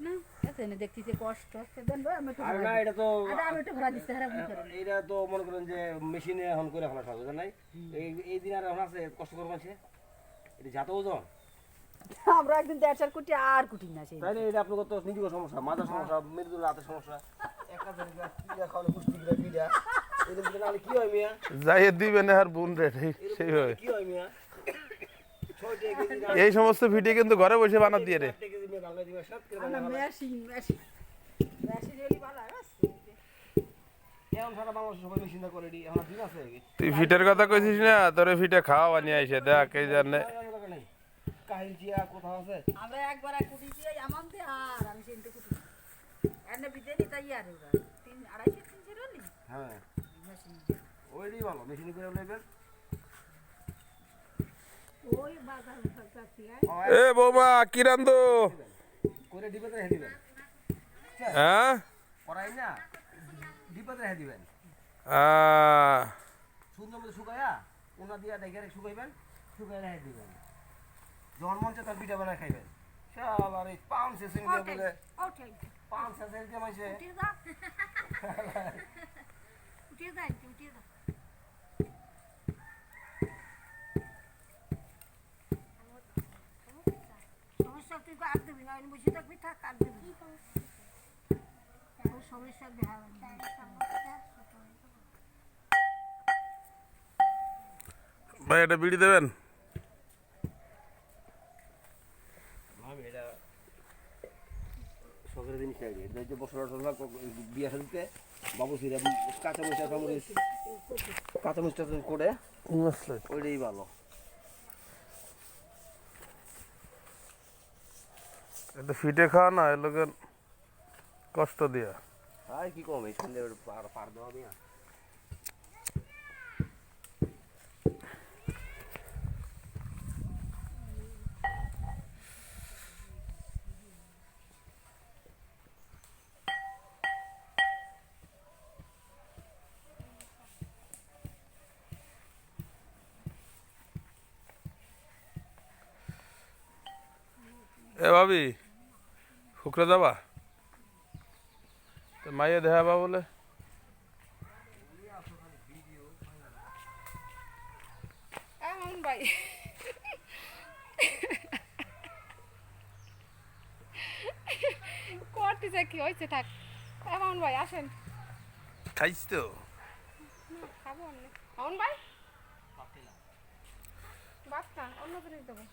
না এখানে দেখতেছি কষ্ট হচ্ছে দেন ভাই আমি একটু আর না এটা তো আমি একটু ভরা দিতে হারা বুঝতে পারেন এটা তো মনে করেন যে মেশিনে এখন করে ফেলা সহজ নাই এই দিন আর এখন আছে কষ্ট করবো মানুষে এটা যাতে ওজন আমরা একদিন 1.5 কোটি আর কোটি না সেই তাই না এটা আপনার তো নিজের সমস্যা মাথার সমস্যা মৃদুল রাতের সমস্যা একটা জায়গা কিরা খাওয়ালে পুষ্টি কিরা কিরা এরকম দিন আলে কি হয় মিয়া যাইয়ে দিবেন আর বোন রে সেই হয় কি হয় মিয়া এই সমস্ত ভিডিও কিন্তু ঘরে বসে বানা দিয়ে রে আমরা মেশিন মেশিন মেশিন এলি ভালো আছে এখন সারা বাংলাদেশ সবাই মেশিন করে দি এখন দিন আছে তুই ফিটের কথা কইছিস না তোরে ফিটে খাওয়া বানিয়ে আইছে দেখ এই জানে কাহিল জিয়া কোথাও আছে আমরা একবার এক কোটি দিয়ে আমানতে আর আমি সেন্টু কোটি এনে বিদেনি তাই আর ওরা 3 2.5 3 লি হ্যাঁ মেশিন ওইটাই ভালো মেশিন করে নেবেন ওই বাজার করতে এ বৌমা কি রান্দো করে ডিবে রেখে দিবেন হ্যাঁ করাই না ডিবে রেখে দিবেন সুন্দর মতো শুকায়া ওনা দিয়া দেখে শুকাইবেন শুকাই রেখে দিবেন যখন মন চায় তার পিঠা বানায় খাইবেন শালার এই পাউন্ড সেসিং দিয়ে বলে ওঠে পাউন্ড সেসিং দিয়ে মাইছে উঠে যা উঠে যা উঠে যা সমস্যা তুই কাট দিবি না আমি বসে থাকবি থাক কাট দিবি সমস্যা দেখা ভাই এটা বিড়ি দেবেন শখের জিনিস খাই এটা যে বছর বিয়া সাদিতে বাবু সিরা কাঁচা মরিচটা করে ওইটাই ভালো এটা ফিটে খাওয়া না এ লোকের কষ্ট দিয়া আর কি কম এই সন্ধ্যে পার দেওয়া দিয়া এ ভাবি ফুকরে যাবা তো মাইয়ে দেখাবা বলে এমন ভাই করতেছে কি হয়েছে থাক এমন ভাই আসেন খাইছ তো খাবো অন্য এমন ভাই বাদ না অন্য জিনিস দেবো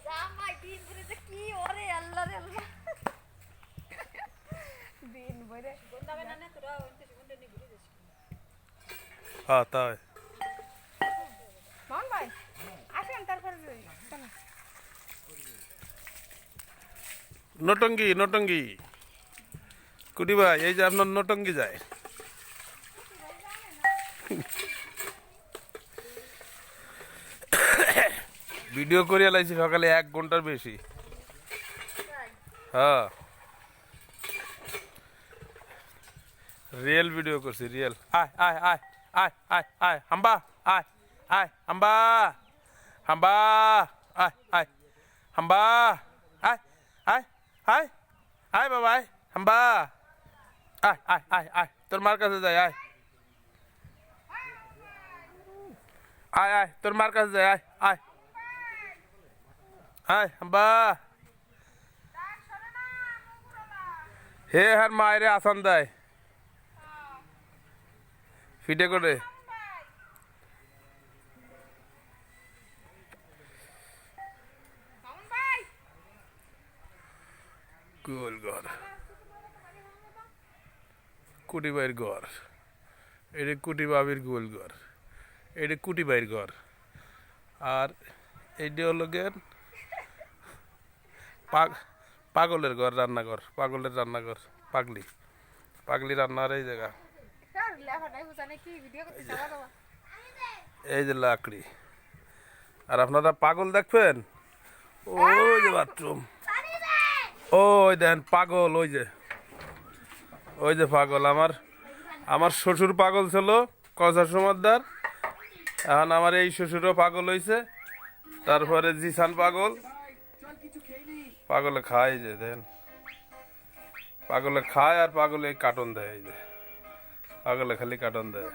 জামাই দিন করে যে কি ওরে আল্লাহ রে আল্লাহ দিন ভরে বন্দাবে না তোরা ওইতে জীবনটা নিয়ে ঘুরে যাস হ্যাঁ তাই এমন ভাই আসেন তারপরে চলো নটঙ্গি নটঙ্গি কুটি ভাই এই যে আপনার নটঙ্গি যায় ভিডিও করে লাইছি সকালে 1 ঘন্টার বেশি হ্যাঁ রিয়েল ভিডিও করছি রিয়েল আয় আয় আয় আয় আয় আয় হাম্বা আয় আয় হাম্বা হাম্বা আয় আয় হাম্বা আয় আয় আয় আয় বাবা আয় হাম্বা আয় আয় আয় আয় তোর মার কাছে যাই আয় আয় আয় তোর মার কাছে যাই আয় আয় আয় হাম্বা হে হার মায়েরে আসান দেয় ফিটে করে গোল ঘর কুটি বাইর ঘর এটা কুটি বাবির গোল ঘর এটা কুটি বাইর ঘর আর এইটা হলো গেন পাগলের ঘর রান্নাঘর পাগলের রান্নাঘর পাগলি পাগলি রান্নার এই জায়গা এই যে লাকড়ি আর আপনারা পাগল দেখবেন ওই যে বাথরুম ওই দেন পাগল ওই যে পাগল আমার শ্বশুর পাগল ছিল কসার সমাদার এখন আমার এই শ্বশুরও পাগল হয়েছে তারপরে জিসান পাগল পাগলে খাই যে দেন পাগলে খায় আর পাগলে কার্টুন দেয়, এই যে পাগলে খালি কার্টুন দেয়।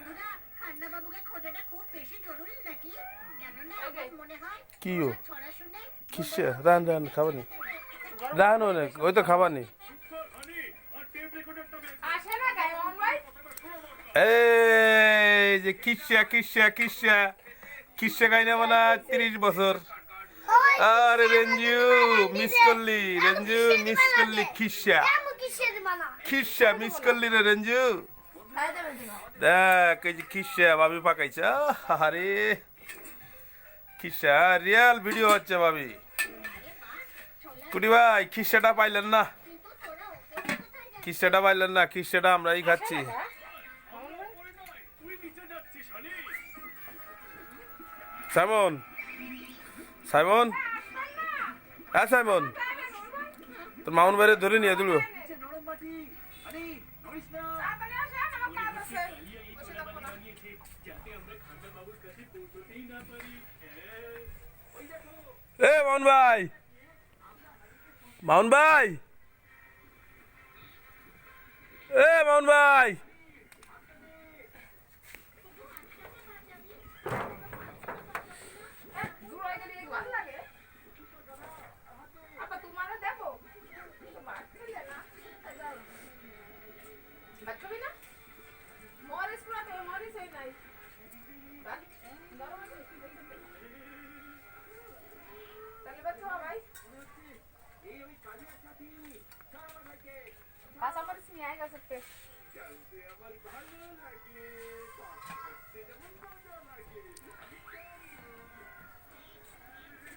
কি ও কিসে রান রান খাবানি রান অনেক ওই তো খাবানি। আসে না গায়ে মোহন ভাই? এই যে কিসা কিসা কিসা কিসা গাই না মানে 30 বছর। আরে রঞ্জু মিস করলি, রঞ্জু মিস করলি খিসা খিসা মিস করলি রে রঞ্জু। দেখ এই যে খিসা ভাবি পাকাইছে, আরে খিসা রিয়েল ভিডিও হচ্ছে ভাবি। কুটি ভাই খিসাটা পাইলেন না, খিসাটা পাইলেন না, খিসাটা আমরাই খাচ্ছি। সাইমন সাইমন হ্যাঁ সাইমন তোর মামুন বাইরে ধরে নিয়ে তুলো। তাড়াতাড়ি আসেন, আমার কাজ আছে। বসে থাকবো না। এ মামুন ভাই, মামুন ভাই, এ মামুন ভাই, জুড়াই গেলে এই ভালো লাগে। আপা তোমারও দেখো। তো ভাত খেলে না। ভাত খাবি না? মরিচ পুরাতে মরিচ হই নাই। ভাত গরম আছে? তাহলে ভাত খাওয়া ভাই? কাঁচা মরিচ নিয়ে আয় গাছের।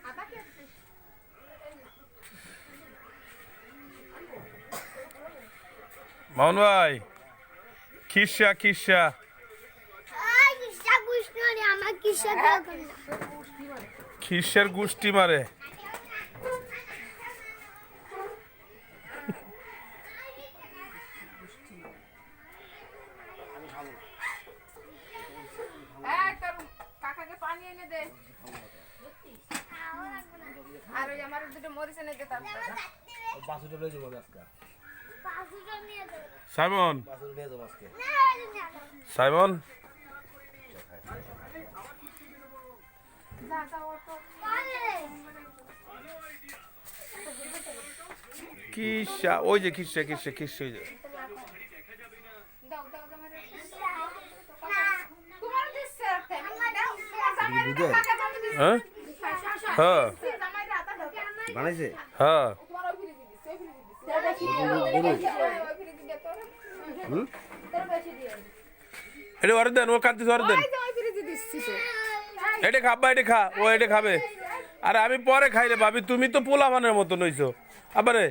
আদা কি আছে? মামুন ভাই খিসা খিসা খিসের গুষ্টি মারে। তোর কাকাকে পানি এনে দে। আর ওই আমার দুটো মরিচ এনে দে তারপর। বাসুটা লয়ে যাবো আজকে, সাইমন বাসুটা নিয়ে যাবো আজকে। সাইমন যা যা ওর তো খিসা ওই যে খিসা খিসা খিসা ওই যে দাও দাও আমার তোমার দিচ্ছে একটা দাও তোমার কাকা তুমি দিচ্ছে হ্যাঁ হ্যাঁ জামাই রাতা দাও বানাইছে হ্যাঁ তোমার ওই ফিরে দিচ্ছে ওই ফিরে দিচ্ছে ওই ফিরে দিচ্ছে তোর বেশি দিয়ে এটা ওর দেন, ও কাঁদতেছে ওর দেন, ওই ফিরে দিচ্ছি তো এটা খাবা, এটা খা, ও এটা খাবে। আরে আমি পরে খাই রে ভাবি, তুমি তো পোলাপানের মতো নইছো। আবারে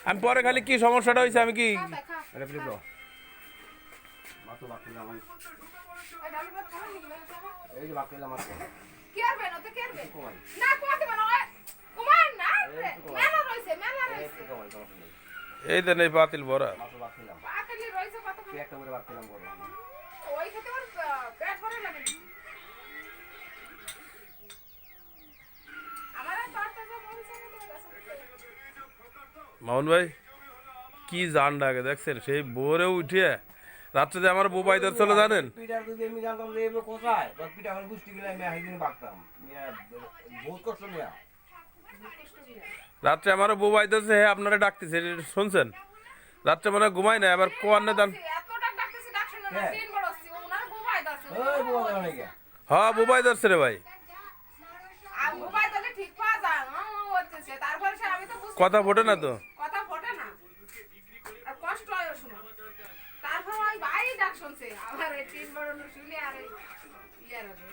আমি পরে খালি কি সমস্যাটা হয়েছে আমি কি দেখা এটা প্লেট দাও। মাত্র ভাত খেলাম আমি, এটা আমি ভাত খাওয়া নিয়ে এই যে ভাত খেলাম মাত্র। কি করবে না তো কি করবে কমাই না কমাতে পারো কমান না মেলা রইছে একটু কমাই, সমস্যা নেই। এই দেন এই পাতিল ভরা। মাত্র ভাত খেলাম, পাতলি রইছে কত তুই একটা করে ভাত খেলাম করো। ওই খেতে ওর পেট ভরে লাগে আমার আর পারতে যে মরিচ এনে দিয়ে গেছে মামুন ভাই কি জান ডাকে দেখছেন, সেই ভোরে উঠে রাত্রে যে আমার বুবাই ধর চলে জানেন। পিঠার যদি আমি জানতাম যে এবার কোথায় বা পিঠা এখন গুষ্টি গেলে আমি একদিন বাগতাম, বহুত কষ্ট নিয়ে। রাত্রে আমার বুবাই ধরছে, হ্যাঁ আপনারা ডাকতেছে শুনছেন, রাত্রে মানে ঘুমাই না, এবার কোয়ান্নে দান। এতটা ডাকতেছি ডাক শুনে না দিন বড় হচ্ছে ওনার ঘুমাই দাছে ওই বুয়া দেওয়া নাকি হ্যাঁ বুবাই ধরছে রে ভাই, আর ঘুমাই দিলে ঠিক পাওয়া যায় হচ্ছে তারপরে সে আমি তো বুঝতে কথা ফোটে না তো। কথা ফোটে না আর কষ্ট হয় শোনা তারপর ওই ভাই ডাক শুনছে আমার এই তিন বড় শুনে আর ইয়ার হবে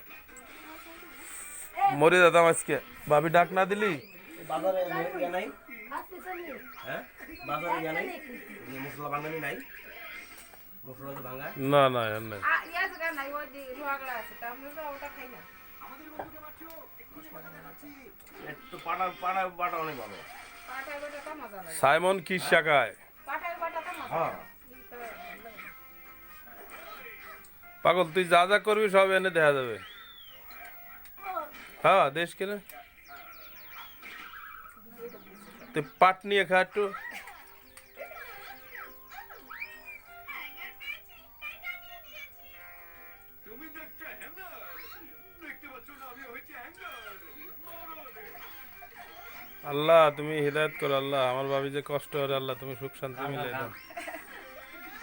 মরে যেতাম আজকে, ভাবি ডাক না দিলি। বাজারে ইয়া নাই, হ্যাঁ বাজারে ইয়া নাই, মশলা বাঙালি নাই, মশলা তো ভাঙা। না না আর নাই। ইয়া জায়গা নাই ওই যে রোয়াগড়া আছে তা আমরা তো ওটা খাই না একটু পাটা পাটা পাটা অনেক ভালো। পাটার বাটাটা মজা লাগে সাইমন কি শাখায় পাটার বাটাটা মজা হ্যাঁ পাগল, তুই যা যা করবি সব এনে দেখা যাবে। হ্যাঁ দেশ কেনে তুই পাট নিয়ে খা একটু। আল্লাহ তুমি হিদায়ত করো আল্লাহ, আমার ভাবি যে কষ্ট করে আল্লাহ তুমি সুখ শান্তি মিলে দাও।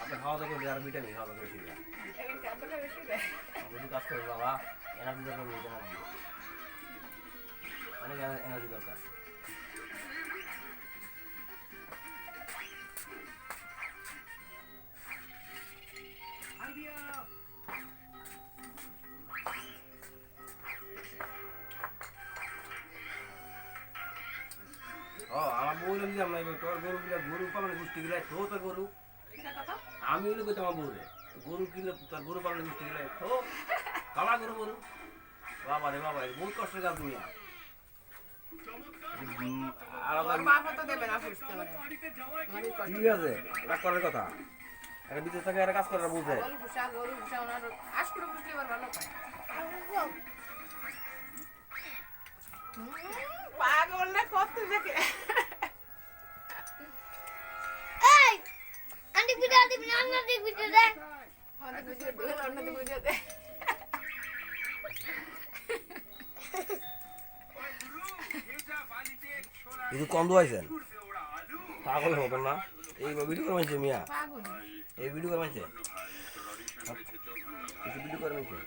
আপনি খাওয়া দাওয়া করলে আর ভিটামিন খাওয়া দাওয়া করে ঠিক আছে। এখন কতটা বেশি দেয় যদি কাজ করে বাবা এনার্জি দরকার, এনার্জি অনেক এনার্জি দরকার। ও আমার বউ লোক দিলাম না, তোর গরু গুলা গরু পালনের গোষ্ঠী গুলা তো তোর গরু এটা কথা আমি হইলে কইতাম আমার বউরে গরু কিনলে তোর গরু পালনের গোষ্ঠী গুলা তো কালা গরু গরু বাবা রে বাবা বহুত কষ্টের কাজ তুমি আলাদা। ওর বাপ তো দেবে না সুস্থ মানে আমারই কষ্ট ঠিক আছে রাগ করার কথা, একটা বিদেশ থেকে একটা কাজ করার বুঝে গরু ভুষা ওনার আজকুড়ো বুঝলে এবার ভালো পায় পাগল না কত দেখে এই আন্টি ভিডিও দিবি না আন্টি ভিডিও দে আমাদের ভিডিও দে অন্যদের ভিডিও দে কিন্তু কম দোয়াইছেন পাগল হতো না এই ভিডিও করে মানছে মিয়া, পাগল এই ভিডিও করে মানছে ভিডিও করে মানছে।